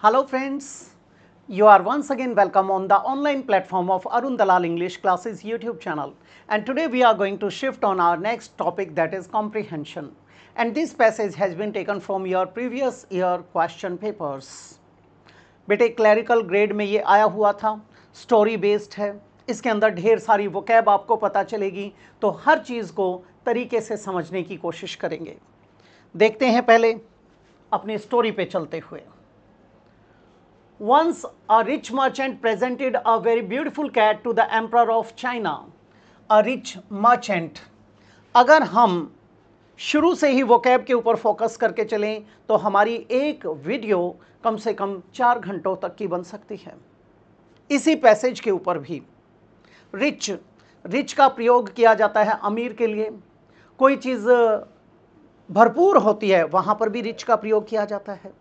Hello friends, you are once again welcome on the online platform of Arun Dalal English Classes YouTube channel, and today we are going to shift on our next topic, that is comprehension, and this passage has been taken from your previous year question papers. बेटे clerical grade में ये आया हुआ था, story based है, इसके अंदर ढेर सारी वोकैब आपको पता चलेगी, तो हर चीज़ को तरीके से समझने की कोशिश करेंगे। देखते हैं पहले अपनी स्टोरी पे चलते हुए। Once a rich merchant presented a very beautiful cat to the emperor of China. A rich merchant. अगर हम शुरू से ही वोकैब के ऊपर फोकस करके चलें तो हमारी एक वीडियो कम से कम 4 घंटों तक की बन सकती है। इसी पैसेज के ऊपर भी रिच का प्रयोग किया जाता है अमीर के लिए। कोई चीज़ भरपूर होती है वहाँ पर भी रिच का प्रयोग किया जाता है।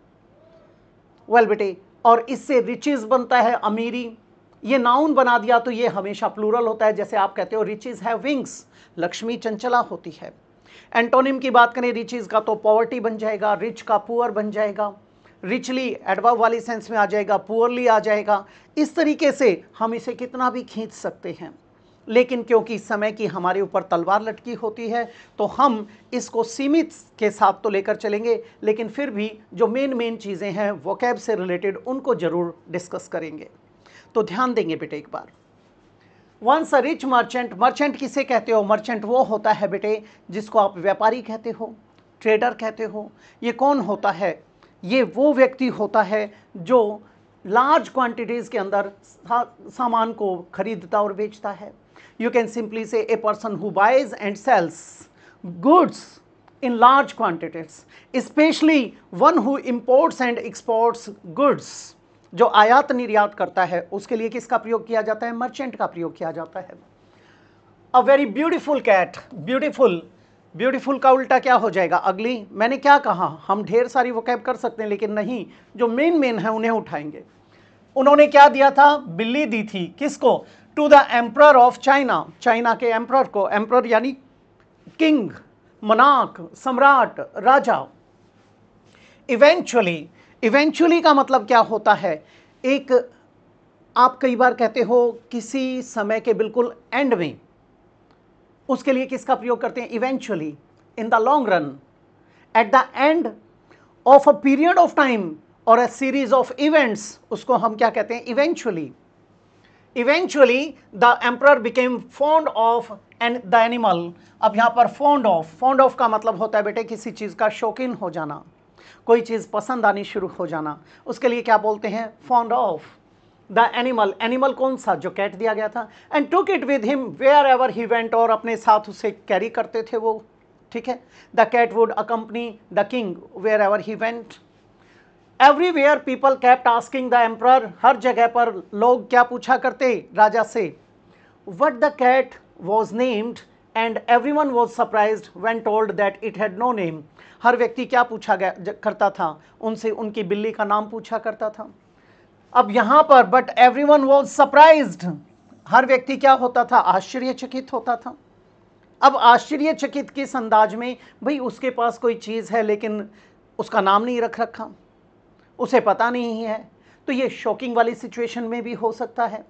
वेल बेटे, और इससे रिचेस बनता है अमीरी। ये नाउन बना दिया तो ये हमेशा प्लूरल होता है, जैसे आप कहते हो रिचेस हैव विंग्स, लक्ष्मी चंचला होती है। एंटोनिम की बात करें रिचेस का तो पॉवर्टी बन जाएगा, रिच का पुअर बन जाएगा, रिचली एडवर्ब वाली सेंस में आ जाएगा, पुअरली आ जाएगा। इस तरीके से हम इसे कितना भी खींच सकते हैं, लेकिन क्योंकि समय की हमारे ऊपर तलवार लटकी होती है तो हम इसको सीमित के साथ तो लेकर चलेंगे, लेकिन फिर भी जो मेन चीज़ें हैं वोकैब से रिलेटेड उनको ज़रूर डिस्कस करेंगे। तो ध्यान देंगे बेटे एक बार। Once a rich merchant, merchant किसे कहते हो? मर्चेंट वो होता है बेटे जिसको आप व्यापारी कहते हो, ट्रेडर कहते हो। ये कौन होता है? ये वो व्यक्ति होता है जो लार्ज क्वांटिटीज़ के अंदर सामान को खरीदता और बेचता है। You can simply say a person who buys and sells goods in large quantities, especially one who imports and exports goods. जो आयात निर्यात करता है उसके लिए किसका प्रयोग किया जाता है? मर्चेंट का प्रयोग किया जाता है। A very beautiful cat, beautiful का उल्टा क्या हो जाएगा? अगली। मैंने क्या कहा? हम ढेर सारी वोकैब कर सकते हैं, लेकिन नहीं, जो मेन है उन्हें उठाएंगे। उन्होंने क्या दिया था? बिल्ली दी थी। किसको? To the emperor of China, China के एम्परर को। एम्परर यानी किंग, मनाक, सम्राट, राजा। इवेंचुअली का मतलब क्या होता है? एक, आप कई बार कहते हो किसी समय के बिल्कुल एंड में, उसके लिए किसका प्रयोग करते हैं? Eventually. In the long run, at the end of a period of time और अ सीरीज ऑफ इवेंट्स, उसको हम क्या कहते हैं? Eventually. Eventually the emperor became fond of the animal. अब यहाँ पर fond of का मतलब होता है बेटे किसी चीज़ का शौकीन हो जाना, कोई चीज़ पसंद आनी शुरू हो जाना, उसके लिए क्या बोलते हैं? fond of the animal. Animal कौन सा? जो कैट दिया गया था। and took it with him wherever he went, और अपने साथ उसे कैरी करते थे वो, ठीक है। the cat would accompany the king wherever he went. Everywhere people kept asking the emperor, हर जगह पर लोग क्या पूछा करते राजा से? What the cat was named, and everyone was surprised when told that it had no name. हर व्यक्ति क्या पूछा करता था? उनसे उनकी बिल्ली का नाम पूछा करता था। अब यहाँ पर बट एवरीवन वॉज सरप्राइज्ड, हर व्यक्ति क्या होता था? आश्चर्यचकित होता था। अब आश्चर्यचकित किस अंदाज में? भाई उसके पास कोई चीज़ है लेकिन उसका नाम नहीं रख रखा, उसे पता नहीं है, तो ये शॉकिंग वाली सिचुएशन में भी हो सकता है।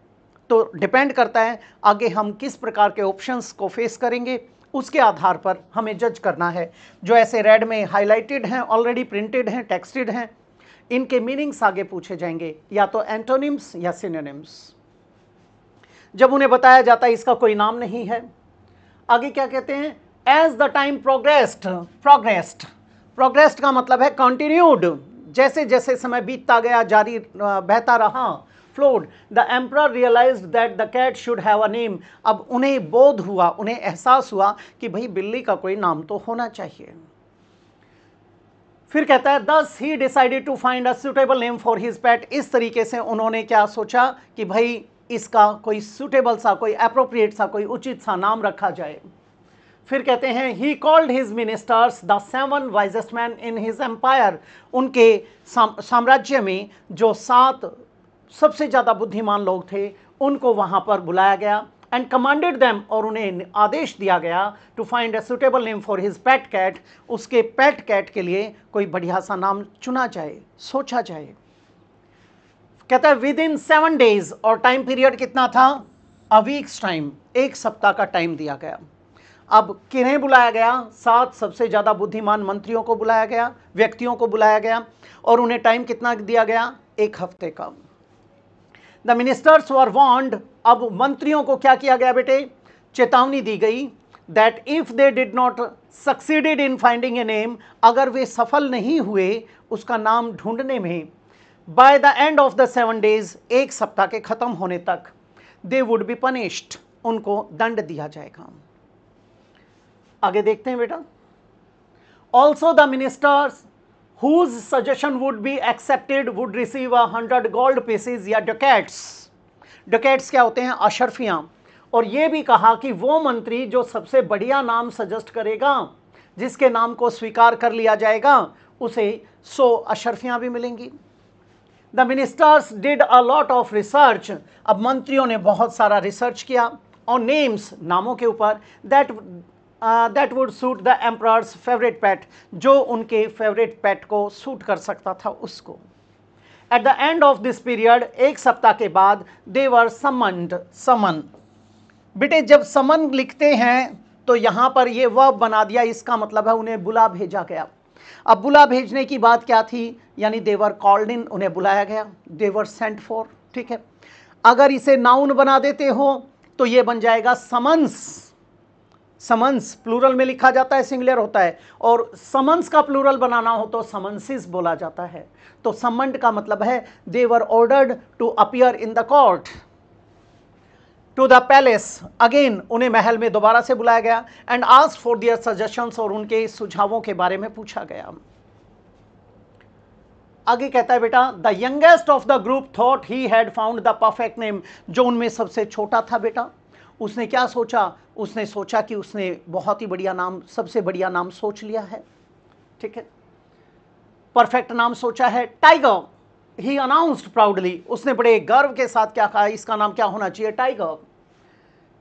तो डिपेंड करता है आगे हम किस प्रकार के ऑप्शंस को फेस करेंगे, उसके आधार पर हमें जज करना है। जो ऐसे रेड में हाईलाइटेड हैं, ऑलरेडी प्रिंटेड हैं, टेक्स्टेड हैं, इनके मीनिंग्स आगे पूछे जाएंगे, या तो एंटोनिम्स या सिनोनिम्स। जब उन्हें बताया जाता है इसका कोई नाम नहीं है, आगे क्या कहते हैं? एज द टाइम प्रोग्रेस्ड का मतलब है कंटिन्यूड, जैसे जैसे समय बीतता गया, जारी बहता रहा, flowed. The emperor realized that the cat should have a name. अब उन्हें बोध हुआ, उन्हें एहसास हुआ कि भाई बिल्ली का कोई नाम तो होना चाहिए। फिर कहता है thus he decided to find a suitable name for his pet. इस तरीके से उन्होंने क्या सोचा कि भाई इसका कोई सुटेबल सा, कोई एप्रोप्रिएट सा, कोई उचित सा नाम रखा जाए। फिर कहते हैं he called his ministers the 7 wisest man in his empire. उनके साम्राज्य में जो 7 सबसे ज़्यादा बुद्धिमान लोग थे उनको वहाँ पर बुलाया गया। एंड कमांडेड देम, और उन्हें आदेश दिया गया to find a suitable name for his pet cat. उसके पेट कैट के लिए कोई बढ़िया सा नाम चुना जाए, सोचा जाए। कहता है विद इन 7 days, और टाइम पीरियड कितना था, अ वीक्स टाइम, 1 सप्ताह का टाइम दिया गया। अब किन्हें बुलाया गया, 7 सबसे ज्यादा बुद्धिमान मंत्रियों को बुलाया गया, व्यक्तियों को बुलाया गया, और उन्हें टाइम कितना दिया गया, 1 हफ्ते का। द मिनिस्टर्स वर वार्न्ड, अब मंत्रियों को क्या किया गया बेटे, चेतावनी दी गई, that if they did not succeeded in finding a name, अगर वे सफल नहीं हुए उसका नाम ढूंढने में, by the end of the 7 days, 1 सप्ताह के खत्म होने तक, दे वुड बी पनिश्ड, उनको दंड दिया जाएगा। आगे देखते हैं बेटा। Also the ministers whose suggestion would be accepted would receive 100 gold pieces या ducats। ducats क्या होते हैं, अशर्फियां। और ये भी कहा कि वो मंत्री जो सबसे बढ़िया नाम सजेस्ट करेगा, जिसके नाम को स्वीकार कर लिया जाएगा, उसे 100 अशर्फियां भी मिलेंगी। The ministers did a lot of research, अब मंत्रियों ने बहुत सारा रिसर्च किया ऑन नेम्स, नामों के ऊपर, that would suit the emperor's favourite pet, जो उनके फेवरेट पेट को सूट कर सकता था उसको। At the end of this period, 1 सप्ताह के बाद, दे वर समन्ड, समन, बेटे जब समन लिखते हैं तो यहां पर ये वर्ब बना दिया, इसका मतलब है उन्हें बुला भेजा गया। अब बुला भेजने की बात क्या थी, यानी देवर कॉल्ड इन, उन्हें बुलाया गया, देवर सेंट फॉर, ठीक है। अगर इसे नाउन बना देते हो तो ये बन जाएगा समन्स, समन्स प्लूरल में लिखा जाता है, सिंगुलर होता है, और समन्स का प्लूरल बनाना हो तो समन्सिस बोला जाता है। तो समन्ड का मतलब है they ordered to appear in the court, to the palace, again उन्हें महल में दोबारा से बुलाया गया, and asked for their suggestions, और उनके सुझावों के बारे में पूछा गया। आगे कहता है बेटा, the youngest of the group thought he had found the perfect name, जो उनमें सबसे छोटा था बेटा, उसने क्या सोचा, उसने सोचा कि उसने बहुत ही बढ़िया नाम, सबसे बढ़िया नाम सोच लिया है, ठीक है, परफेक्ट नाम सोचा है, टाइगर। ही अनाउंस्ड प्राउडली, उसने बड़े गर्व के साथ क्या कहा, इसका नाम क्या होना चाहिए, टाइगर।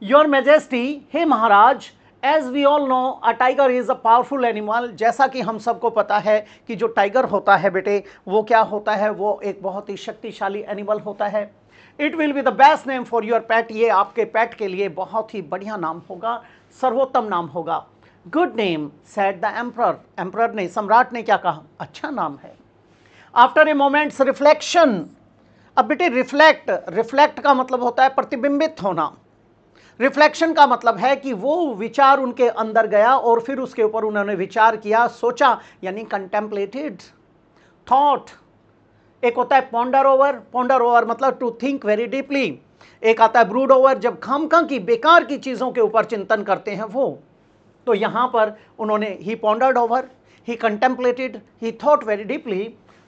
योर मैजेस्टी, हे महाराज, as we all know a tiger is a powerful animal, जैसा कि हम सबको पता है कि जो टाइगर होता है बेटे वो क्या होता है, वो एक बहुत ही शक्तिशाली एनिमल होता है। It will be the best name for your पेट, ये आपके पेट के लिए बहुत ही बढ़िया नाम होगा, सर्वोत्तम नाम होगा। Good name said the emperor, emperor ने, सम्राट ने क्या कहा, अच्छा नाम है। आफ्टर ए मोमेंट्स रिफ्लेक्शन, अब बेटे रिफ्लेक्ट, रिफ्लेक्ट का मतलब होता है प्रतिबिंबित होना, रिफ्लेक्शन का मतलब है कि वो विचार उनके अंदर गया और फिर उसके ऊपर उन्होंने विचार किया, सोचा, यानी कंटेम्पलेटेड, थॉट। एक होता है पॉन्डर ओवर, पॉन्डर ओवर मतलब टू थिंक वेरी डीपली, एक आता है ब्रूड ओवर, जब खामखा की बेकार की चीजों के ऊपर चिंतन करते हैं वो। तो यहां पर उन्होंने he pondered over, he contemplated, he thought very deeply,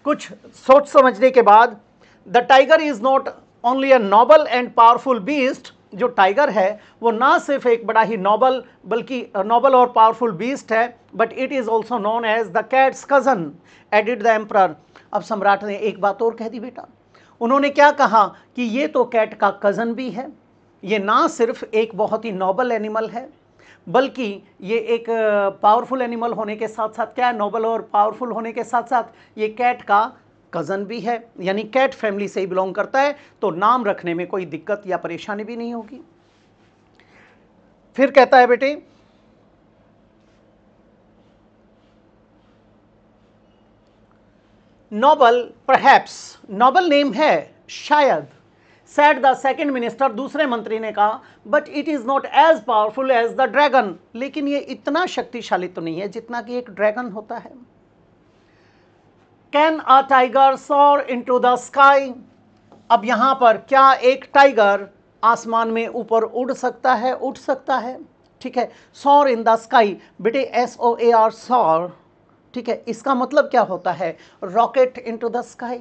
कुछ सोच समझने के बाद, the tiger is not only a noble and powerful beast, जो टाइगर है वो ना सिर्फ एक बड़ा ही नोबल, बल्कि नोबल और पावरफुल बीस्ट है, but it is also known as the cat's cousin, added the emperor. अब सम्राट ने एक बात और कह दी बेटा, उन्होंने क्या कहा कि ये तो कैट का कजन भी है, ये ना सिर्फ एक बहुत ही नोबल एनिमल है, बल्कि ये एक पावरफुल एनिमल होने के साथ साथ क्या है, नोबल और पावरफुल होने के साथ साथ ये कैट का कज़न भी है, यानी कैट फैमिली से ही बिलोंग करता है, तो नाम रखने में कोई दिक्कत या परेशानी भी नहीं होगी। फिर कहता है बेटे, नोबल परहैप्स, नोबल नेम है शायद, सेड द सेकंड मिनिस्टर, दूसरे मंत्री ने कहा, but it is not as powerful as the dragon, लेकिन ये इतना शक्तिशाली तो नहीं है जितना कि एक ड्रैगन होता है। कैन अ टाइगर सोर इनटू द स्काई, अब यहां पर क्या एक टाइगर आसमान में ऊपर उड़ सकता है, उठ सकता है, ठीक है। सोर इन द स्काई, बेटे SOAR, सोर, ठीक है, इसका मतलब क्या होता है, रॉकेट इनटू द स्काई।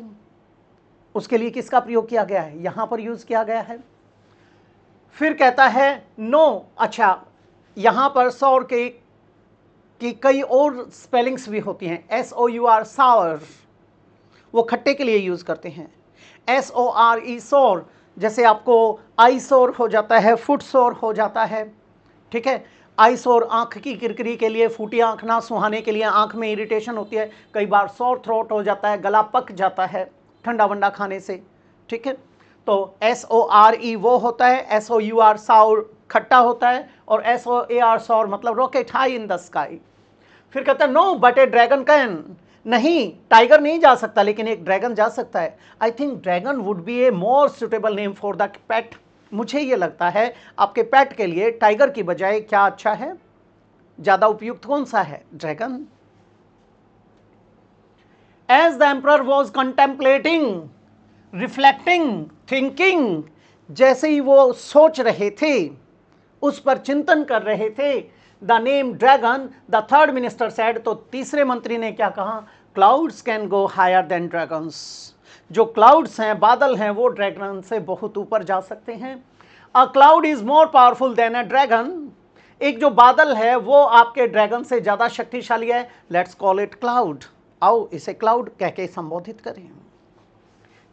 उसके लिए किसका प्रयोग किया गया है, यहां पर यूज किया गया है। फिर कहता है नो, अच्छा यहां पर सौर के की कई और स्पेलिंग्स भी होती हैं, SOUR सावर, वो खट्टे के लिए यूज करते हैं। SORE सोर, जैसे आपको आई सोर हो जाता है, फुट सोर हो जाता है, ठीक है। आई सोर आंख की किरकिरी के लिए, फूटी आंख ना सुहाने के लिए, आंख में इरिटेशन होती है, कई बार सोर थ्रोट हो जाता है, गला पक जाता है ठंडा वंडा खाने से, ठीक है। तो SORE वो होता है, SOUR साउर खट्टा होता है, और SOAR सौर मतलब rocket high in the sky. फिर कहता है no but a dragon can, नहीं टाइगर नहीं जा सकता लेकिन एक ड्रैगन जा सकता है। I think dragon would be a more suitable name for the pet. मुझे ये लगता है आपके पेट के लिए टाइगर की बजाय क्या अच्छा है, ज्यादा उपयुक्त कौन सा है? Dragon. As the emperor was contemplating, reflecting, thinking, जैसे ही वो सोच रहे थे, उस पर चिंतन कर रहे थे, the name dragon, the third minister said, तो तीसरे मंत्री ने क्या कहा? Clouds can go higher than dragons. जो क्लाउड्स हैं, बादल हैं, वो ड्रैगन से बहुत ऊपर जा सकते हैं। A cloud is more powerful then a dragon, एक जो बादल है वो आपके ड्रैगन से ज्यादा शक्तिशाली है। लेट्स कॉल इट क्लाउड, आओ इसे क्लाउड कह के संबोधित करें।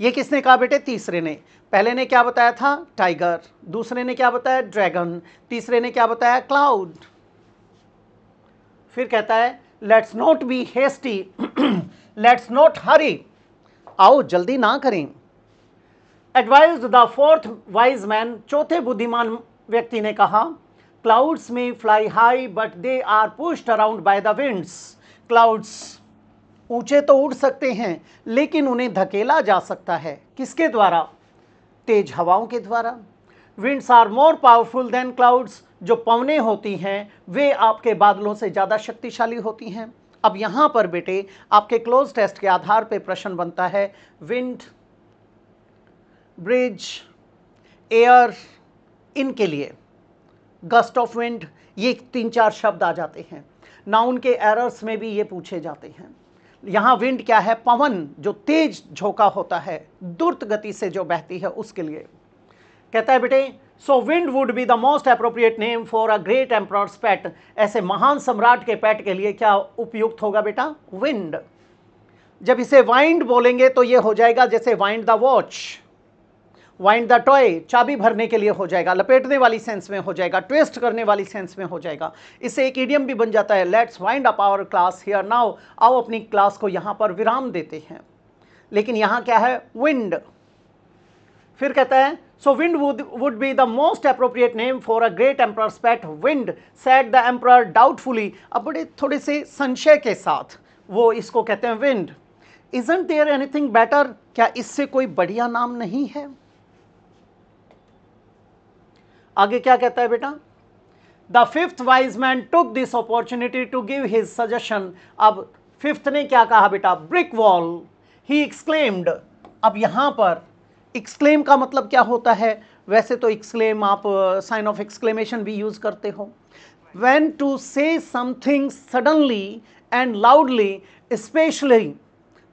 ये किसने कहा बेटे? तीसरे ने। पहले ने क्या बताया था? टाइगर। दूसरे ने क्या बताया? ड्रैगन। तीसरे ने क्या बताया? क्लाउड। फिर कहता है let's not be hasty, let's not hurry, आओ जल्दी ना करें। Advised the fourth wise man, चौथे बुद्धिमान व्यक्ति ने कहा, क्लाउड्स में fly high but they are pushed around by the winds. Clouds ऊंचे तो उड़ सकते हैं लेकिन उन्हें धकेला जा सकता है, किसके द्वारा? तेज हवाओं के द्वारा। Winds are more powerful than clouds, जो पवनें होती हैं वे आपके बादलों से ज़्यादा शक्तिशाली होती हैं। अब यहाँ पर बेटे आपके क्लोज टेस्ट के आधार पे प्रश्न बनता है, विंड, ब्रिज, एयर, इनके लिए गस्ट ऑफ विंड, ये 3-4 शब्द आ जाते हैं। नाउन के एरर्स में भी ये पूछे जाते हैं। यहाँ विंड क्या है? पवन, जो तेज झोंका होता है, द्रुत गति से जो बहती है, उसके लिए। कहता है बेटे so wind would be the most appropriate name for a great emperor's pet, ऐसे महान सम्राट के पेट के लिए क्या उपयुक्त होगा बेटा? विंड। जब इसे वाइंड बोलेंगे तो ये हो जाएगा जैसे wind the watch, wind the toy, चाबी भरने के लिए हो जाएगा, लपेटने वाली सेंस में हो जाएगा, ट्विस्ट करने वाली सेंस में हो जाएगा। इससे एक इडियम भी बन जाता है, let's wind up our class here now, आओ अपनी क्लास को यहाँ पर विराम देते हैं। लेकिन यहाँ क्या है? विंड। फिर कहता है so wind would be the most appropriate name for a great emperor's pet wind, said the emperor doubtfully. अब बड़े थोड़े से संशय के साथ वो इसको कहते हैं wind. Isn't there anything better, क्या इससे कोई बढ़िया नाम नहीं है? आगे क्या कहता है बेटा? The fifth wise man took this opportunity to give his suggestion. अब फिफ्थ ने क्या कहा बेटा? Brick wall, he exclaimed. अब यहां पर एक्सक्लेम का मतलब क्या होता है? वैसे तो एक्सक्लेम आप साइन ऑफ एक्सक्लेमेशन भी यूज करते हो। When to say something suddenly and loudly, specially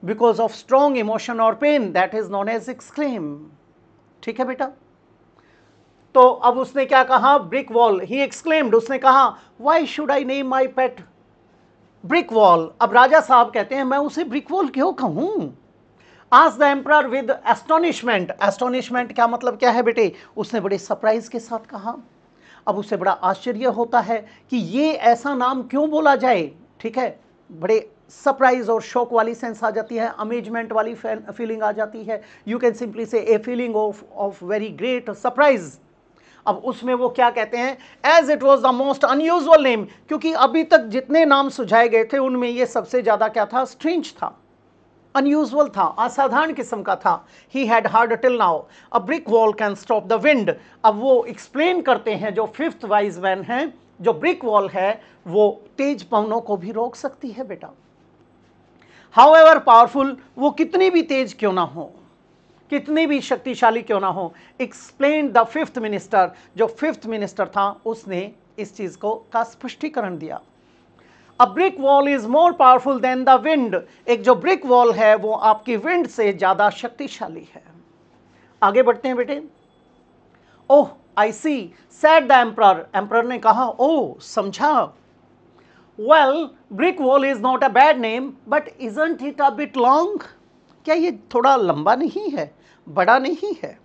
because of strong emotion और pain, that is known as exclaim. ठीक है बेटा? तो अब उसने क्या कहा? ब्रिक वॉल, ही एक्सक्लेम्ड, उसने कहा why should I name my pet brick wall. अब राजा साहब कहते हैं मैं उसे ब्रिक वॉल क्यों कहूं? Asked the emperor with astonishment. Astonishment क्या मतलब क्या है बेटे? उसने बड़े सरप्राइज के साथ कहा। अब उसे बड़ा आश्चर्य होता है कि ये ऐसा नाम क्यों बोला जाए। ठीक है, बड़े सरप्राइज और शॉक वाली सेंस आ जाती है, अमेजमेंट वाली फीलिंग आ जाती है। You can simply say a feeling of very great surprise. अब उसमें वो क्या कहते हैं? As it was the most unusual name, क्योंकि अभी तक जितने नाम सुझाए गए थे उनमें ये सबसे ज्यादा क्या था? स्ट्रेंज था, अनयूजुअल था, असाधारण किस्म का था। He had heard till now a brick wall can stop the wind. अब वो एक्सप्लेन करते हैं, जो फिफ्थ वाइज मैन है, जो ब्रिक वॉल है वो तेज पवनों को भी रोक सकती है बेटा। हाउएवर पावरफुल, वो कितनी भी तेज क्यों ना हो, कितनी भी शक्तिशाली क्यों ना हो। एक्सप्लेन द फिफ्थ मिनिस्टर, जो फिफ्थ मिनिस्टर था उसने इस चीज को का स्पष्टीकरण दिया। अ brick wall is more powerful than the wind, एक जो ब्रिक वॉल है वो आपकी विंड से ज्यादा शक्तिशाली है। आगे बढ़ते हैं बेटे। ओह आई सी, सेड द एम्परर, एम्परर ने कहा ओह समझा। Well brick wall is not a bad name but isn't it a bit long, क्या ये थोड़ा लंबा नहीं है, बड़ा नहीं है?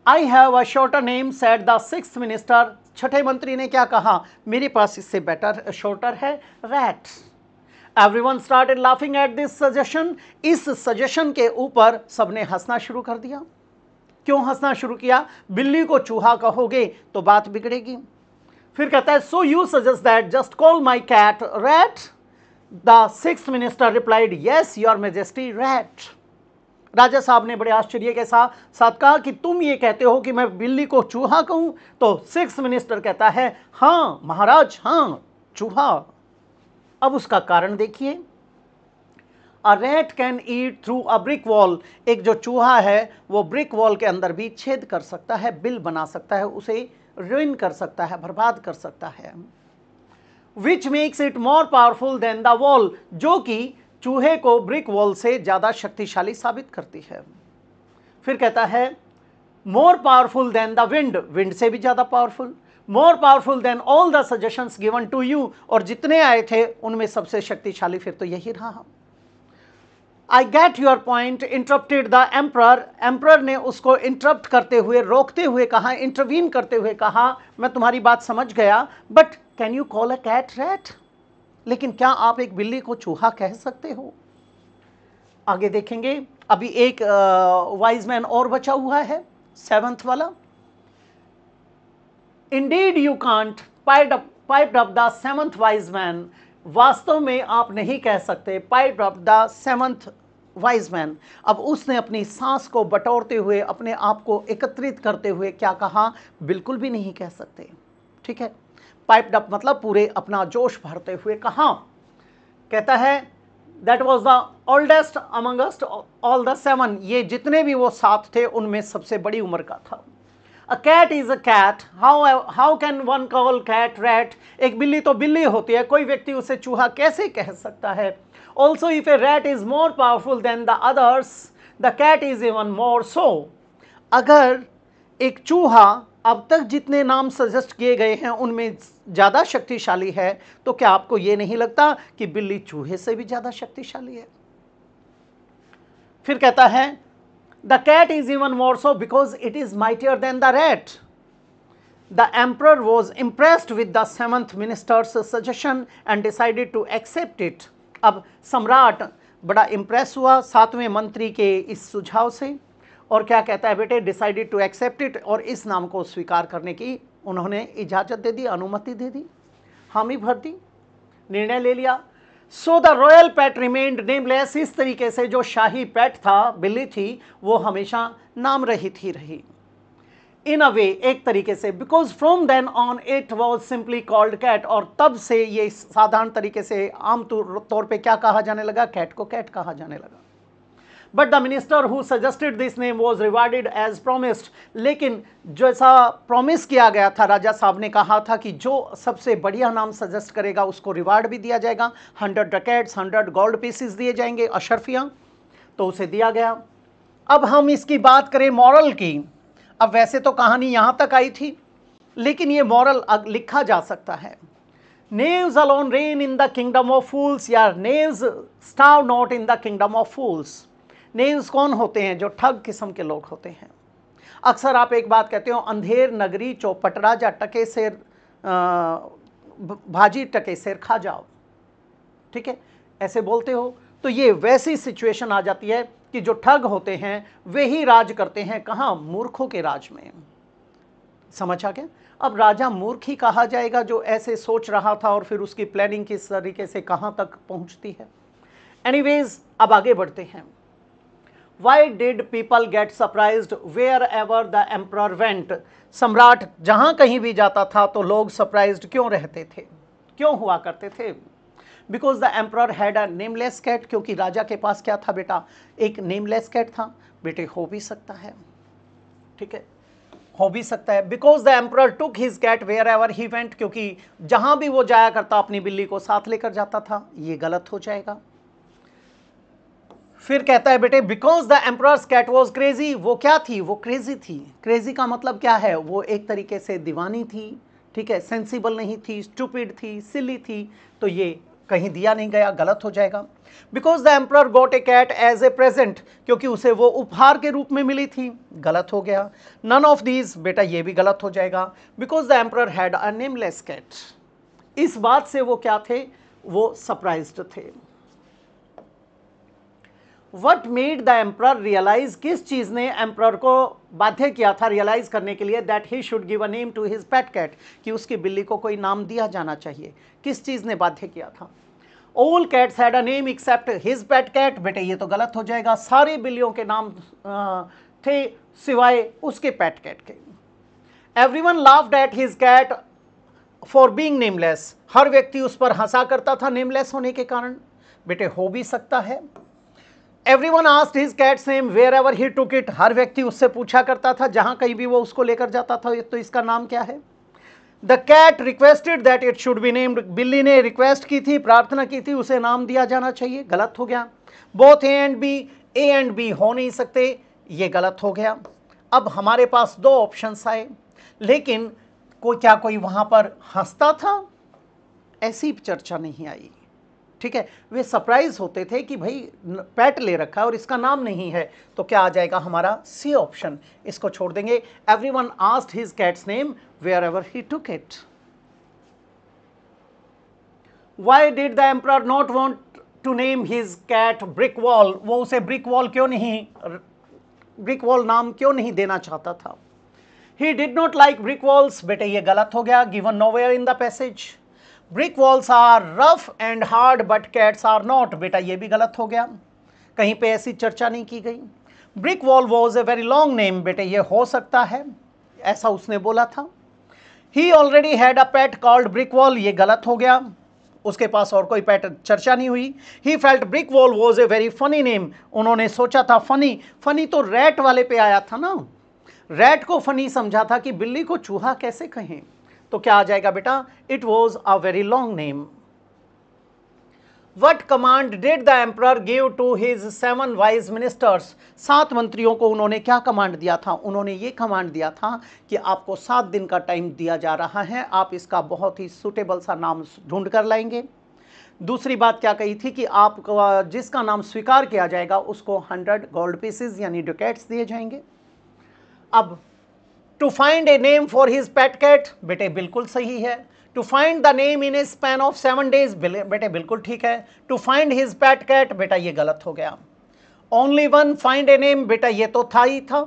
I have a shorter name, said the sixth minister, छठे मंत्री ने क्या कहा? मेरे पास इससे बेटर शॉर्टर है, rat. Everyone started laughing at this suggestion. इस सजेशन के ऊपर सबने हंसना शुरू कर दिया। क्यों हंसना शुरू किया? बिल्ली को चूहा कहोगे तो बात बिगड़ेगी। फिर कहता है so you suggest that just call my cat rat. The sixth minister replied yes your majesty rat. राजा साहब ने बड़े आश्चर्य के साथ कहा कि तुम ये कहते हो कि मैं बिल्ली को चूहा कहूं? तो सिक्स्थ मिनिस्टर कहता है हाँ महाराज, हाँ चूहा। अब उसका कारण देखिए, a rat can eat through a brick wall. एक जो चूहा है वो ब्रिक वॉल के अंदर भी छेद कर सकता है, बिल बना सकता है, उसे रुइन कर सकता है, बर्बाद कर सकता है। Which makes it more powerful than the wall, जो कि चूहे को ब्रिक वॉल से ज्यादा शक्तिशाली साबित करती है। फिर कहता है more powerful than the wind, wind से भी ज्यादा powerful. More powerful than all the suggestions given to you, और जितने आए थे उनमें सबसे शक्तिशाली फिर तो यही रहा। I get your point interrupted the emperor. Emperor ने उसको इंटरप्ट करते हुए, रोकते हुए कहा, इंटरवीन करते हुए कहा, मैं तुम्हारी बात समझ गया, but can you call a cat rat? लेकिन क्या आप एक बिल्ली को चूहा कह सकते हो? आगे देखेंगे। अभी एक वाइज मैन और बचा हुआ है, सेवंथ वाला। Indeed you can't, piped up the seventh wise man. वास्तव में आप नहीं कह सकते, piped up the seventh wise man. अब उसने अपनी सांस को बटोरते हुए, अपने आप को एकत्रित करते हुए क्या कहा? बिल्कुल भी नहीं कह सकते। ठीक है, पाइप्ड अप मतलब पूरे अपना जोश भरते हुए कहा। कहता है that was the oldest amongst all the seven. ये जितने भी वो सात थे उनमें सबसे बड़ी उम्र का था। A cat is a cat, how can one call cat rat? एक बिल्ली तो बिल्ली होती है, कोई व्यक्ति उसे चूहा कैसे कह सकता है? Also if a rat is more powerful than the others, the cat is even more so. अगर एक चूहा अब तक जितने नाम सजेस्ट किए गए हैं उनमें ज्यादा शक्तिशाली है, तो क्या आपको यह नहीं लगता कि बिल्ली चूहे से भी ज्यादा शक्तिशाली है? फिर कहता है the cat is even more so because it is mightier than the rat. The emperor was impressed with the seventh minister's suggestion and decided to accept it. अब सम्राट बड़ा इंप्रेस हुआ सातवें मंत्री के इस सुझाव से, और क्या कहता है बेटे? डिसाइडेड टू एक्सेप्ट इट, और इस नाम को स्वीकार करने की उन्होंने इजाजत दे दी, अनुमति दे दी, हामी भर दी, निर्णय ले लिया। So the royal pet remained nameless. इस तरीके से जो शाही पेट था, बिल्ली थी, वो हमेशा नाम रहित ही रही। इन अ वे, एक तरीके से, because from then on it was simply called cat. और तब से ये साधारण तरीके से आम तौर पे क्या कहा जाने लगा? कैट को कैट कहा जाने लगा। But the minister who suggested this name was rewarded as promised. लेकिन जैसा प्रॉमिस किया गया था, राजा साहब ने कहा था कि जो सबसे बढ़िया नाम सजेस्ट करेगा उसको रिवार्ड भी दिया जाएगा, 100 डकैट्स, 100 गोल्ड पीसेस दिए जाएंगे, अशर्फियाँ, तो उसे दिया गया। अब हम इसकी बात करें मॉरल की। अब वैसे तो कहानी यहाँ तक आई थी, लेकिन ये मॉरल लिखा जा सकता है। Knaves alone reign in the kingdom of fools, या knaves starve not in the kingdom of fools। knaves कौन होते हैं? जो ठग किस्म के लोग होते हैं। अक्सर आप एक बात कहते हो, अंधेर नगरी चौपट राजा, टके सेर भाजी टके सेर खा जाओ। ठीक है, ऐसे बोलते हो, तो ये वैसी सिचुएशन आ जाती है कि जो ठग होते हैं वे ही राज करते हैं। कहाँ? मूर्खों के राज में। समझ आ गया? अब राजा मूर्ख ही कहा जाएगा जो ऐसे सोच रहा था, और फिर उसकी प्लानिंग किस तरीके से कहां तक पहुंचती है। एनीवेज, अब आगे बढ़ते हैं। Why did people get surprised wherever the emperor went? सम्राट जहां कहीं भी जाता था तो लोग सरप्राइज्ड क्यों रहते थे, क्यों हुआ करते थे? Because the emperor had a nameless cat. क्योंकि राजा के पास क्या था बेटा? एक नेमलेस कैट था। बेटे हो भी सकता है, ठीक है, हो भी सकता है। Because the emperor took his cat wherever he went. क्योंकि जहां भी वो जाया करता अपनी बिल्ली को साथ लेकर जाता था। ये गलत हो जाएगा। फिर कहता है बेटे because the emperor's cat was crazy. वो क्या थी? वो क्रेजी थी। क्रेजी का मतलब क्या है? वो एक तरीके से दीवानी थी, ठीक है, सेंसिबल नहीं थी, स्टूपिड थी, सिली थी। तो ये कहीं दिया नहीं गया, गलत हो जाएगा। Because the emperor got a cat as a present. क्योंकि उसे वो उपहार के रूप में मिली थी, गलत हो गया। नन ऑफ दीज, बेटा ये भी गलत हो जाएगा। Because the emperor had a nameless cat. इस बात से वो क्या थे? वो सरप्राइज्ड थे। What made the emperor realize, किस चीज ने एम्प्रर को बाध्य किया था रियलाइज करने के लिए that he should give a name to his pet cat, कि उसकी बिल्ली को कोई नाम दिया जाना चाहिए, किस चीज ने बाध्य किया था? All cats had a name except his pet cat, बेटे ये तो गलत हो जाएगा, सारी बिल्लियों के नाम थे सिवाय उसके पेट कैट के। Everyone laughed at his cat for being nameless, हर व्यक्ति उस पर हंसा करता था नेमलेस होने के कारण, बेटे हो भी सकता है। Everyone asked his cat's name wherever he took it, हर व्यक्ति उससे पूछा करता था जहां कहीं भी वो उसको लेकर जाता था तो इसका नाम क्या है? The cat requested that it should be named, बिल्ली ने रिक्वेस्ट की थी, प्रार्थना की थी उसे नाम दिया जाना चाहिए, गलत हो गया। बोथ ए एंड बी हो नहीं सकते, ये गलत हो गया। अब हमारे पास दो ऑप्शंस आए, लेकिन क्या कोई वहां पर हंसता था? ऐसी चर्चा नहीं आई, ठीक है। वे सरप्राइज होते थे कि भाई पेट ले रखा है और इसका नाम नहीं है, तो क्या आ जाएगा हमारा सी ऑप्शन, इसको छोड़ देंगे। Everyone asked his cat's name wherever he took it. Why did the emperor not want to name his cat brick wall, वो उसे ब्रिक वॉल क्यों नहीं, ब्रिक वॉल नाम क्यों नहीं देना चाहता था? He did not like brick walls, बेटे ये गलत हो गया, given nowhere in the passage. Brick walls are rough and hard but cats are not, बेटा ये भी गलत हो गया, कहीं पे ऐसी चर्चा नहीं की गई। Brick wall was a very long name, बेटे ये हो सकता है, ऐसा उसने बोला था। He already had a pet called brick wall, ये गलत हो गया, उसके पास और कोई पेट चर्चा नहीं हुई। He felt brick wall was a very funny name, उन्होंने सोचा था फनी, फनी तो रैट वाले पे आया था ना, रैट को फनी समझा था कि बिल्ली को चूहा कैसे कहें, तो क्या आ जाएगा बेटा? It was a very long name. What command did the emperor give to his 7 wise ministers, 7 मंत्रियों को उन्होंने क्या कमांड दिया था? उन्होंने ये कमांड दिया था कि आपको 7 दिन का टाइम दिया जा रहा है, आप इसका बहुत ही सुटेबल सा नाम ढूंढ कर लाएंगे। दूसरी बात क्या कही थी कि आप जिसका नाम स्वीकार किया जाएगा उसको 100 गोल्ड पीसेस यानी डुकेट्स दिए जाएंगे। अब to find a name for his pet cat, बेटे बिल्कुल सही है। To find the name in a span of 7 days, बेटे बिल्कुल ठीक है। To find his pet cat, बेटा ये गलत हो गया। Only one find a name, बेटा ये तो था ही था।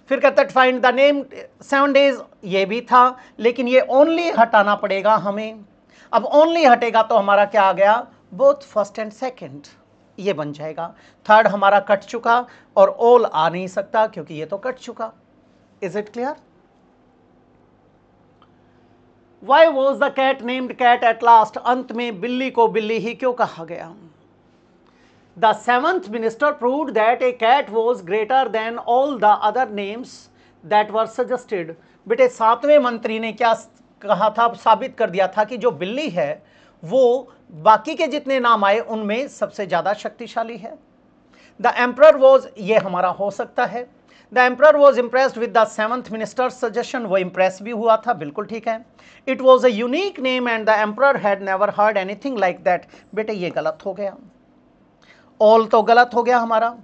फिर कहता फाइंड द नेम 7 days, ये भी था, लेकिन ये ओनली हटाना पड़ेगा हमें। अब ओनली हटेगा तो हमारा क्या आ गया? बोथ फर्स्ट एंड सेकेंड, ये बन जाएगा। थर्ड हमारा कट चुका और ऑल आ नहीं सकता क्योंकि ये तो कट चुका। Is it clear? Why was the cat named cat at last? अंत में बिल्ली को बिल्ली ही क्यों कहा गया? The 7th minister proved that a cat was greater than all the other names that were suggested. बेटे 7वें मंत्री ने क्या कहा था, साबित कर दिया था कि जो बिल्ली है वो बाकी के जितने नाम आए उनमें सबसे ज्यादा शक्तिशाली है। The emperor was, ये हमारा हो सकता है। The emperor was impressed with the 7th ministers suggestion, वो इम्प्रेस भी हुआ था, बिल्कुल ठीक है। It was a unique name and the emperor had never heard anything like that, बेटे ये गलत हो गया। ऑल तो गलत हो गया हमारा।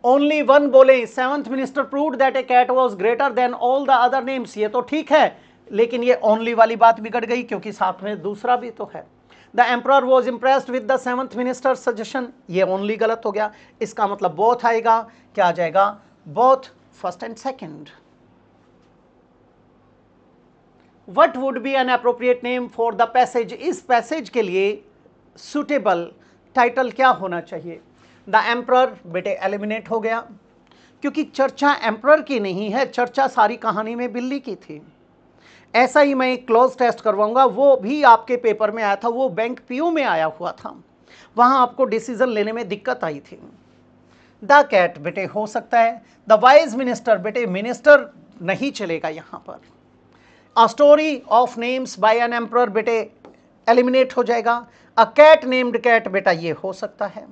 ओनली वन बोले, 7th minister proved that a cat was greater than all the other names, ये तो ठीक है, लेकिन ये ओनली वाली बात बिगड़ गई क्योंकि साथ में दूसरा भी तो है। The emperor was impressed with the 7th minister suggestion, ये ओनली गलत हो गया, इसका मतलब बोथ आएगा, क्या आ जाएगा? Both first and second. What would be an appropriate name for the passage, इस पैसेज के लिए सुटेबल टाइटल क्या होना चाहिए? द एम्परर, बेटे एलिमिनेट हो गया क्योंकि चर्चा एम्परर की नहीं है, चर्चा सारी कहानी में बिल्ली की थी। ऐसा ही मैं एक क्लोज टेस्ट करवाऊंगा, वो भी आपके पेपर में आया था, वो बैंक पीओ में आया हुआ था, वहां आपको डिसीजन लेने में दिक्कत आई थी। द कैट, बेटे हो सकता है। द वाइज मिनिस्टर, बेटे मिनिस्टर नहीं चलेगा यहां पर। A story of names by an emperor, बेटे एलिमिनेट हो जाएगा। अ कैट नेम्ड कैट, बेटा ये हो सकता है।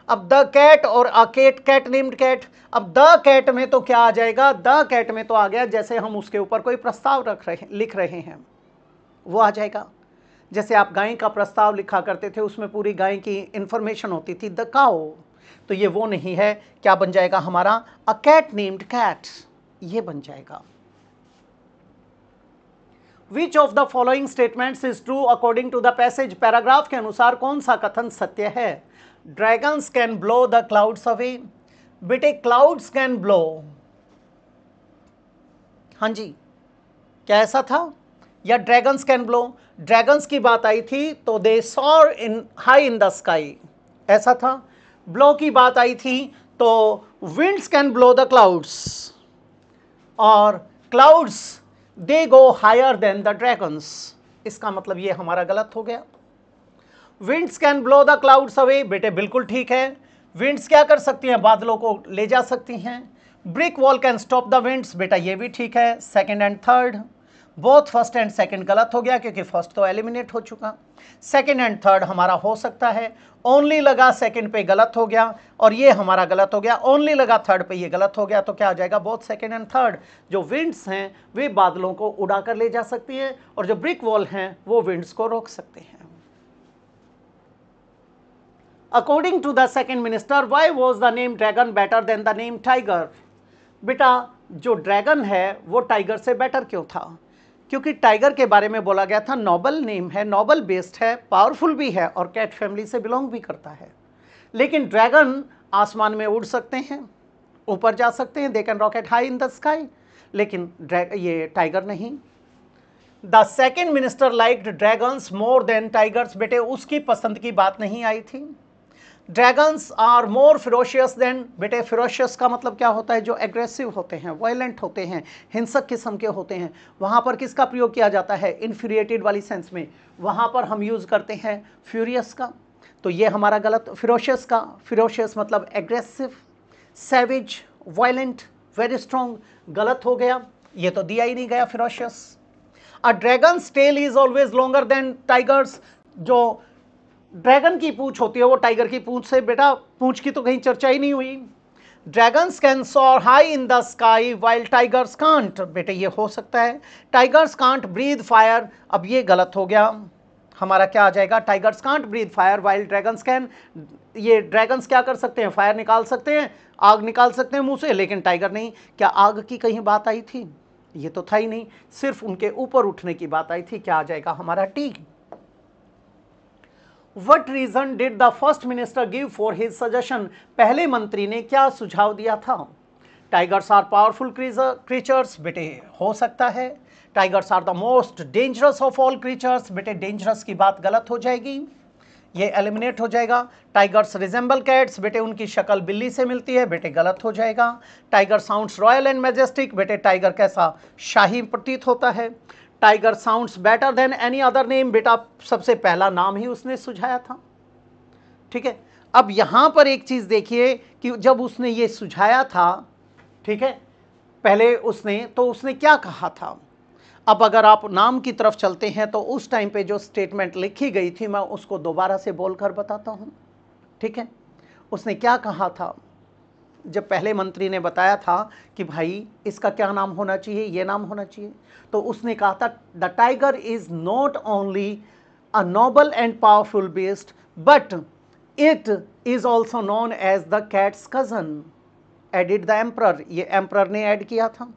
अब द कैट और अ कैट नेम्ड कैट, अब द कैट में तो क्या आ जाएगा? द कैट में तो आ गया जैसे हम उसके ऊपर कोई प्रस्ताव लिख रहे हैं, वो आ जाएगा। जैसे आप गाय का प्रस्ताव लिखा करते थे, उसमें पूरी गाय की इंफॉर्मेशन होती थी, द काउ, तो ये वो नहीं है। क्या बन जाएगा हमारा? अ कैट नेम्ड कैट, ये बन जाएगा। Which of the following statements is true according to the passage, paragraph के अनुसार कौन सा कथन सत्य है? Dragons can blow the clouds away. बेटे क्लाउड्स कैन ब्लो, हाँ जी, क्या ऐसा था? या ड्रैगन्स कैन ब्लो, ड्रैगन्स की बात आई थी तो they soar in high in the sky, ऐसा था। ब्लो की बात आई थी तो winds can blow the clouds, और clouds they go higher than the dragons. इसका मतलब ये हमारा गलत हो गया। Winds can blow the clouds away, बेटे बिल्कुल ठीक है। विंड्स क्या कर सकती हैं? बादलों को ले जा सकती हैं। Brick wall can stop the winds, बेटा ये भी ठीक है। Second and third, both first and second गलत हो गया क्योंकि फर्स्ट तो एलिमिनेट हो चुका। सेकंड एंड थर्ड हमारा हो सकता है। ओनली लगा सेकंड पे, गलत हो गया, और ये हमारा गलत हो गया। ओनली लगा थर्ड पे, ये गलत हो गया। तो क्या आ जाएगा? Both second and third. जो विंड्स हैं वे बादलों को उड़ा कर ले जा सकती हैं, और जो ब्रिक वॉल हैं वो विंड्स को रोक सकते हैं। According to the second minister, why was the name dragon better than the name tiger? बेटा जो ड्रैगन है वो टाइगर से बेटर क्यों था? क्योंकि टाइगर के बारे में बोला गया था नोबल नेम है, नोबल बेस्ड है, पावरफुल भी है और कैट फैमिली से बिलोंग भी करता है। लेकिन ड्रैगन आसमान में उड़ सकते हैं, ऊपर जा सकते हैं, they can rocket high in the sky, लेकिन ये टाइगर नहीं। The second minister liked dragons more than tigers, बेटे उसकी पसंद की बात नहीं आई थी। Dragons are more ferocious than, बेटे फिरोशियस का मतलब क्या होता है? जो एग्रेसिव होते हैं, वायलेंट होते हैं, हिंसक किस्म के होते हैं। वहाँ पर किसका प्रयोग किया जाता है? इन्फीरिएटेड वाली सेंस में। वहाँ पर हम यूज़ करते हैं फ्यूरियस का। तो ये हमारा गलत। फिरोशियस का, फिरोशियस मतलब aggressive, savage, violent, very strong, गलत हो गया। ये तो दिया ही नहीं गया ferocious. A dragons tail is always longer than tigers, जो ड्रैगन की पूंछ होती है वो टाइगर की पूंछ से, बेटा पूंछ की तो कहीं चर्चा ही नहीं हुई। Dragons can soar high in the sky while tigers can't, बेटे ये हो सकता है। टाइगर्स कांट ब्रीथ फायर, अब ये गलत हो गया। हमारा क्या आ जाएगा? Tigers can't breathe fire while dragons can. ये ड्रैगन्स क्या कर सकते हैं? फायर निकाल सकते हैं, आग निकाल सकते हैं मुंह से, लेकिन टाइगर नहीं। क्या आग की कहीं बात आई थी? ये तो था ही नहीं, सिर्फ उनके ऊपर उठने की बात आई थी। क्या आ जाएगा हमारा? T. What reason did the first minister give for his suggestion? पहले मंत्री ने क्या सुझाव दिया था? टाइगर्स आर पावरफुल क्रीचर्स, बेटे हो सकता है। Tigers are the most dangerous of all creatures, बेटे डेंजरस की बात गलत हो जाएगी, ये एलिमिनेट हो जाएगा। टाइगर्स रिजेंबल कैट्स, बेटे उनकी शक्ल बिल्ली से मिलती है, बेटे गलत हो जाएगा। Tiger sounds royal and majestic, बेटे टाइगर कैसा? शाही प्रतीत होता है। Tiger sounds better than any other name, बेटा सबसे पहला नाम ही उसने सुझाया था। ठीक है, अब यहां पर एक चीज देखिए कि जब उसने ये सुझाया था, ठीक है, पहले उसने क्या कहा था। अब अगर आप नाम की तरफ चलते हैं तो उस टाइम पे जो स्टेटमेंट लिखी गई थी मैं उसको दोबारा से बोलकर बताता हूं। ठीक है, उसने क्या कहा था? जब पहले मंत्री ने बताया था कि भाई इसका क्या नाम होना चाहिए, ये नाम होना चाहिए, तो उसने कहा था the tiger is not only a noble and powerful beast but it is also known as the cat's cousin, added the emperor, ये एम्परर ने ऐड किया था।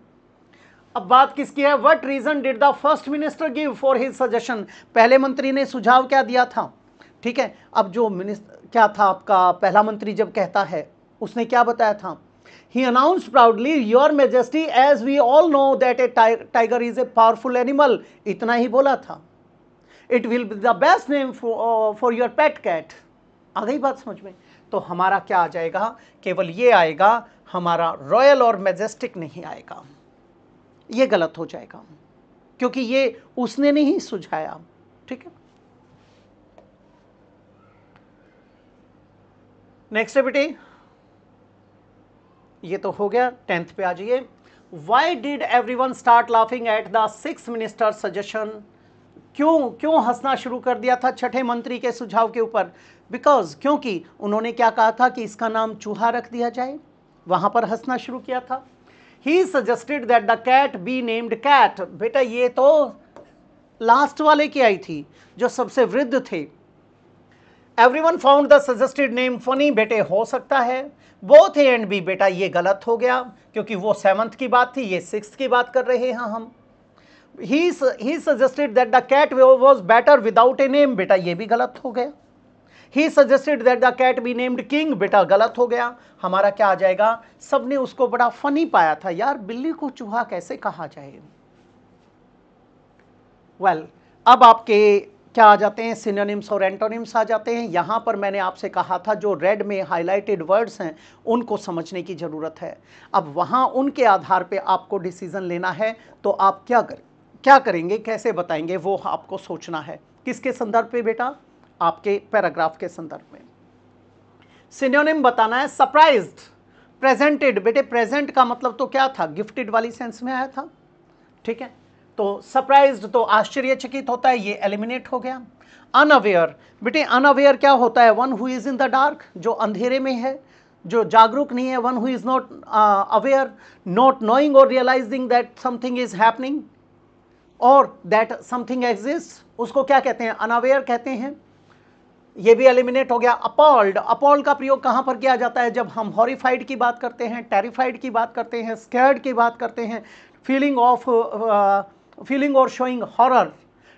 अब बात किसकी है? What reason did the first minister give for his suggestion, पहले मंत्री ने सुझाव क्या दिया था? ठीक है, अब जो मिनिस्टर क्या था आपका पहला मंत्री जब कहता है, उसने क्या बताया था? He announced proudly, Your Majesty, as we all know that a tiger is a powerful animal. इतना ही बोला था। It will be the best name for your pet cat. आ गई बात समझ में? तो हमारा क्या आ जाएगा? केवल ये आएगा, हमारा रॉयल और मैजेस्टिक नहीं आएगा, ये गलत हो जाएगा क्योंकि ये उसने नहीं सुझाया। ठीक है, नेक्स्ट है बेटे, ये तो हो गया। 10th पे आ जाइए। Why did everyone start laughing at the six minister suggestion, क्यों हंसना शुरू कर दिया था छठे मंत्री के सुझाव के ऊपर? बिकॉज, क्योंकि उन्होंने क्या कहा था कि इसका नाम चूहा रख दिया जाए, वहां पर हंसना शुरू किया था। He suggested that the cat be named cat, बेटा ये तो लास्ट वाले की आई थी जो सबसे वृद्ध थे। Everyone found the suggested name funny, बेटे हो सकता है। बोथ ए एंड बी, बेटा ये गलत हो गया क्योंकि वो 7th की बात थी, ये 6th की बात कर रहे हैं हम। He suggested that the cat was better without a name, बेटा ये भी गलत हो गया। He suggested that the cat be named king, बेटा गलत हो गया, हमारा क्या आ जाएगा, सबने उसको बड़ा फनी पाया था, यार बिल्ली को चूहा कैसे कहा जाए। वेल अब आपके क्या आ जाते हैं, सिनोनिम्स और एंटोनिम्स आ जाते हैं। यहां पर मैंने आपसे कहा था जो रेड में हाईलाइटेड वर्ड्स हैं उनको समझने की जरूरत है। अब वहां उनके आधार पे आपको डिसीजन लेना है, तो आप क्या करेंगे, कैसे बताएंगे, वो आपको सोचना है। किसके संदर्भ पे बेटा, आपके पैराग्राफ के संदर्भ में। सिनोनिम बताना है, सरप्राइज्ड, प्रेजेंटेड, बेटे प्रेजेंट का मतलब तो क्या था, गिफ्टेड वाली सेंस में आया था, ठीक है। तो सरप्राइज्ड तो आश्चर्यचकित होता है, ये एलिमिनेट हो गया। अनअवेयर, बेटे अनअवेयर क्या होता है, one who is in the dark, जो अंधेरे में है, जो जागरूक नहीं है, one who is not aware, not knowing और realizing that something is happening और दैट समथिंग एग्जिस्ट, उसको क्या कहते हैं, अनअवेयर कहते हैं। ये भी एलिमिनेट हो गया। अपॉल्ड, अपॉल्ड का प्रयोग कहां पर किया जाता है, जब हम हॉरिफाइड की बात करते हैं, टेरिफाइड की बात करते हैं, स्कैर्ड की बात करते हैं, फीलिंग और showing horror,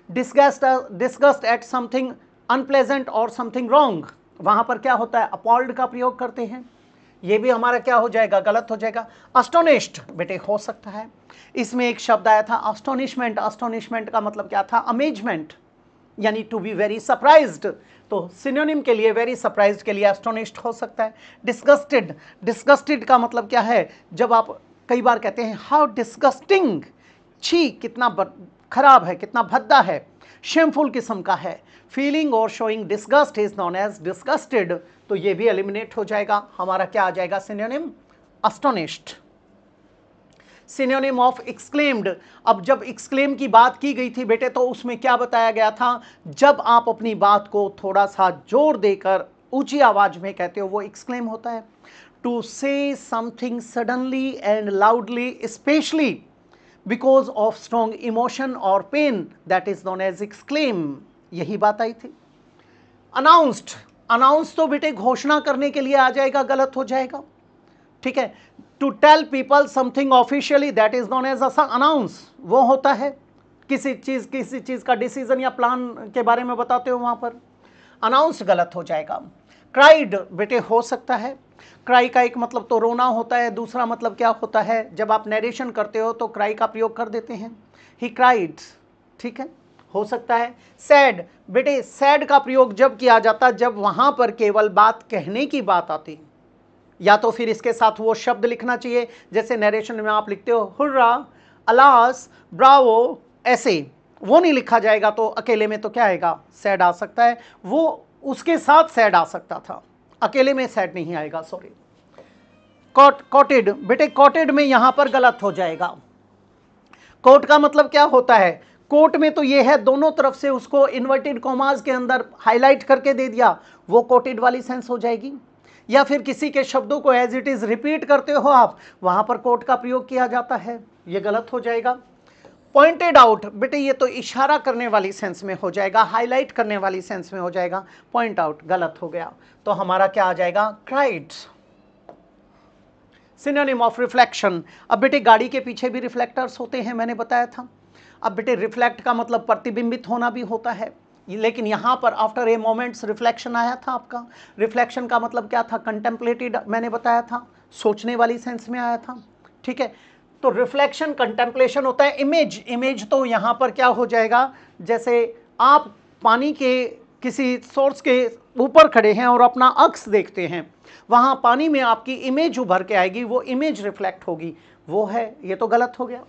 disgust at something unpleasant और समथिंग रॉन्ग, वहां पर क्या होता है, अपॉल्ड का प्रयोग करते हैं। ये भी हमारा क्या हो जाएगा, गलत हो जाएगा। अस्टोनिश्ड, बेटे हो सकता है, इसमें एक शब्द आया था अस्टोनिशमेंट, अस्टोनिशमेंट का मतलब क्या था, अमेजमेंट, यानी टू बी वेरी सरप्राइज्ड, तो सिनोनिम के लिए वेरी सरप्राइज्ड के लिए एस्टोनिश्ड हो सकता है। डिस्गस्टेड, डिस्गस्टेड का मतलब क्या है, जब आप कई बार कहते हैं हाउ डिस्गस्टिंग, छी कितना खराब है, कितना भद्दा है, शेमफुल किस्म का है। फीलिंग और showing disgust is known as disgusted, तो ये भी एलिमिनेट हो जाएगा, हमारा क्या आ जाएगा, synonym astonished. Synonym of exclaimed, अब जब एक्सक्लेम की बात की गई थी बेटे, तो उसमें क्या बताया गया था, जब आप अपनी बात को थोड़ा सा जोर देकर ऊंची आवाज में कहते हो वो एक्सक्लेम होता है। To say something suddenly and loudly specially because of strong emotion और pain, that is known as exclaim, यही बात आई थी। अनाउंस्ड, अनाउंस तो बेटे घोषणा करने के लिए आ जाएगा, गलत हो जाएगा, ठीक है। To tell people something officially, that is known as announce, वो होता है किसी चीज का डिसीजन या प्लान के बारे में बताते हो, वहां पर अनाउंस गलत हो जाएगा। क्राइड, बेटे हो सकता है, क्राई का एक मतलब तो रोना होता है, दूसरा मतलब क्या होता है, जब आप नरेशन करते हो तो क्राई का प्रयोग कर देते हैं, ही क्राइड, ठीक है, हो सकता है। सैड, बेटे सैड का प्रयोग जब किया जाता जब वहां पर केवल बात कहने की बात आती, या तो फिर इसके साथ वो शब्द लिखना चाहिए, जैसे नरेशन में आप लिखते हो हुर्रा, अलास, ब्रावो, ऐसे वो नहीं लिखा जाएगा, तो अकेले में तो क्या आएगा, सैड आ सकता है, वो उसके साथ सैड आ सकता था, अकेले में सैड नहीं आएगा, सॉरी। कॉटेड, बेटे कॉटेड में यहां पर गलत हो जाएगा। कोट का मतलब क्या होता है, कोट में तो ये है दोनों तरफ से उसको इन्वर्टेड कॉमास के अंदर हाईलाइट करके दे दिया, वो कोटेड वाली सेंस हो जाएगी। या फिर किसी के शब्दों को एज इट इज रिपीट करते हो आप, वहां पर कोट का प्रयोग किया जाता है, ये गलत हो जाएगा। पॉइंटेड आउट, बेटे ये तो इशारा करने वाली सेंस में हो जाएगा, हाईलाइट करने वाली सेंस में हो जाएगा, पॉइंट आउट गलत हो गया, तो हमारा क्या आ जाएगा, क्राइड। सिनोनिम ऑफ रिफ्लेक्शन, अब बेटे गाड़ी के पीछे भी रिफ्लेक्टर्स होते हैं, मैंने बताया था। अब बेटे रिफ्लेक्ट का मतलब प्रतिबिंबित होना भी होता है, लेकिन यहां पर आफ्टर ए मोमेंट्स रिफ्लेक्शन आया था आपका। रिफ्लेक्शन का मतलब क्या था, कंटेम्पलेटेड, मैंने बताया था, सोचने वाली सेंस में आया था, ठीक है। तो रिफ्लेक्शन कंटेम्पलेशन होता है। इमेज, इमेज तो यहां पर क्या हो जाएगा, जैसे आप पानी के किसी सोर्स के ऊपर खड़े हैं और अपना अक्स देखते हैं, वहां पानी में आपकी इमेज उभर के आएगी, वो इमेज रिफ्लेक्ट होगी, वो है, ये तो गलत हो गया।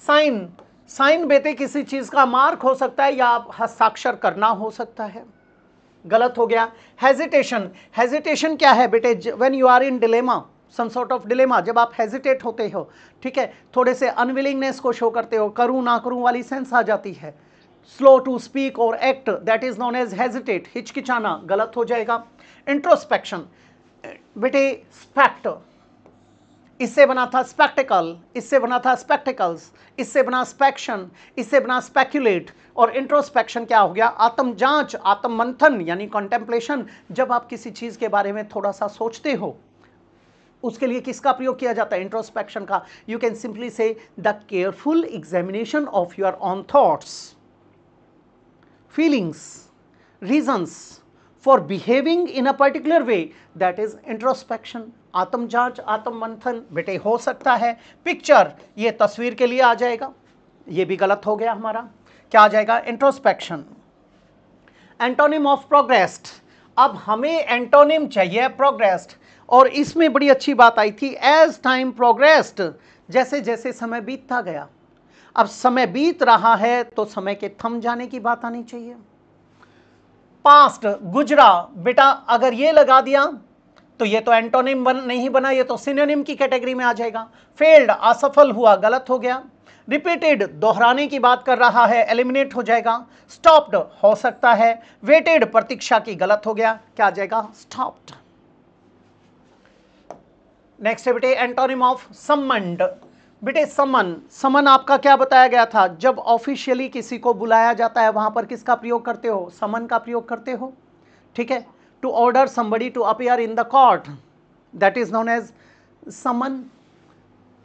साइन, साइन बेटे किसी चीज का मार्क हो सकता है या आप हस्ताक्षर करना हो सकता है, गलत हो गया। हेजिटेशन, हेजिटेशन क्या है बेटे, when you are in dilemma, some sort of dilemma, जब आप हेजिटेट होते हो, ठीक है, थोड़े से अनविलिंगनेस को शो करते हो, करूं ना करूं वाली सेंस आ जाती है। स्लो टू स्पीक और act, that is known as hesitate, हिचकिचाना, गलत हो जाएगा। इंट्रोस्पेक्शन, बेटे स्पेक्ट, इससे बना था स्पेक्टिकल, इससे बना था स्पेक्टिकल्स, इससे बना स्पेक्शन, इससे बना स्पेक्यूलेट, और इंट्रोस्पेक्शन क्या हो गया, आत्म जांच, आत्म मंथन, यानी कॉन्टेम्पलेशन, जब आप किसी चीज के बारे में थोड़ा सा सोचते हो, उसके लिए किसका प्रयोग किया जाता है, इंट्रोस्पेक्शन का। यू कैन सिंपली से the careful examination of your own thoughts, feelings, reasons for behaving in a particular way, that is introspection, आत्म जांच, आत्म मंथन। बेटे हो सकता है पिक्चर, ये तस्वीर के लिए आ जाएगा, ये भी गलत हो गया हमारा, क्या आ जाएगा? इंट्रोस्पेक्शन। एंटोनिम ऑफ प्रोग्रेस्ड, अब हमें एंटोनिम चाहिए प्रोग्रेस्ड, और इसमें बड़ी अच्छी बात आई थी, एज टाइम प्रोग्रेस्ड, जैसे जैसे समय बीतता गया। अब समय बीत रहा है तो समय के थम जाने की बात आनी चाहिए। पास्ट, गुजरा, बेटा अगर ये लगा दिया तो ये तो एंटोनिम नहीं बना, ये तो सिनोनिम की कैटेगरी में आ जाएगा। फेल्ड, असफल हुआ, गलत हो गया। रिपीटेड, दोहराने की बात कर रहा है, एलिमिनेट हो जाएगा। स्टॉप्ड हो सकता है। वेटेड, प्रतीक्षा की, गलत हो गया, क्या आ जाएगा? स्टॉप्ड। नेक्स्ट है बेटे एंटोनिम ऑफ समन्ड। बेटे समन, समन आपका क्या बताया गया था? जब ऑफिशियली किसी को बुलाया जाता है वहां पर किसका प्रयोग करते हो? समन का प्रयोग करते हो, ठीक है। To order somebody to appear in the court, that is known as summon.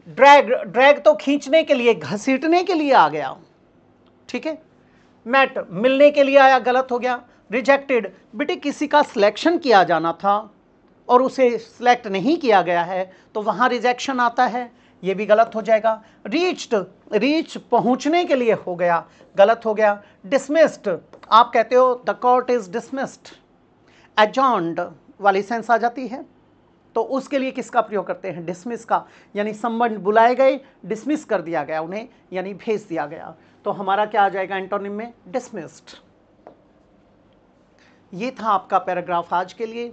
Drag, drag तो खींचने के लिए, घसीटने के लिए आ गया, ठीक है। मैट, मिलने के लिए आया, गलत हो गया। रिजेक्टेड, बेटे किसी का सिलेक्शन किया जाना था और उसे सिलेक्ट नहीं किया गया है तो वहां रिजेक्शन आता है, ये भी गलत हो जाएगा। रीच्ड, रीच पहुंचने के लिए हो गया, गलत हो गया। डिसमिस्ड, आप कहते हो द कोर्ट इज डिसमिस्ड। एडजॉर्न्ड वाली सेंस आ जाती है, तो उसके लिए किसका प्रयोग करते हैं? डिसमिस का, यानी संबंध बुलाए गए, डिसमिस कर दिया गया उन्हें, यानी भेज दिया गया। तो हमारा क्या आ जाएगा एंटोनिम में? डिसमिस्ड। ये था आपका पैराग्राफ आज के लिए।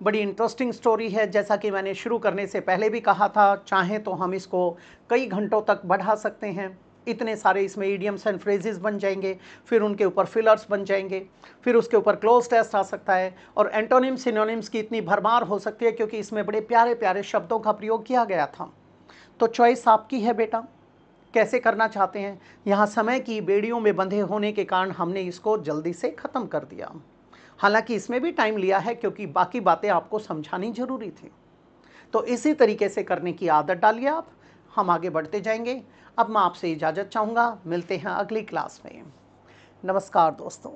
बड़ी इंटरेस्टिंग स्टोरी है, जैसा कि मैंने शुरू करने से पहले भी कहा था, चाहें तो हम इसको कई घंटों तक बढ़ा सकते हैं। इतने सारे इसमें इडियम्स एंड फ्रेजेस बन जाएंगे, फिर उनके ऊपर फिलर्स बन जाएंगे, फिर उसके ऊपर क्लोज टेस्ट आ सकता है, और एंटोनिम सिनोनिम्स की इतनी भरमार हो सकती है क्योंकि इसमें बड़े प्यारे प्यारे शब्दों का प्रयोग किया गया था। तो चॉइस आपकी है बेटा, कैसे करना चाहते हैं। यहाँ समय की बेड़ियों में बंधे होने के कारण हमने इसको जल्दी से ख़त्म कर दिया, हालांकि इसमें भी टाइम लिया है क्योंकि बाकी बातें आपको समझानी जरूरी थी। तो इसी तरीके से करने की आदत डालिए आप, हम आगे बढ़ते जाएंगे। अब मैं आपसे इजाज़त चाहूँगा, मिलते हैं अगली क्लास में। नमस्कार दोस्तों।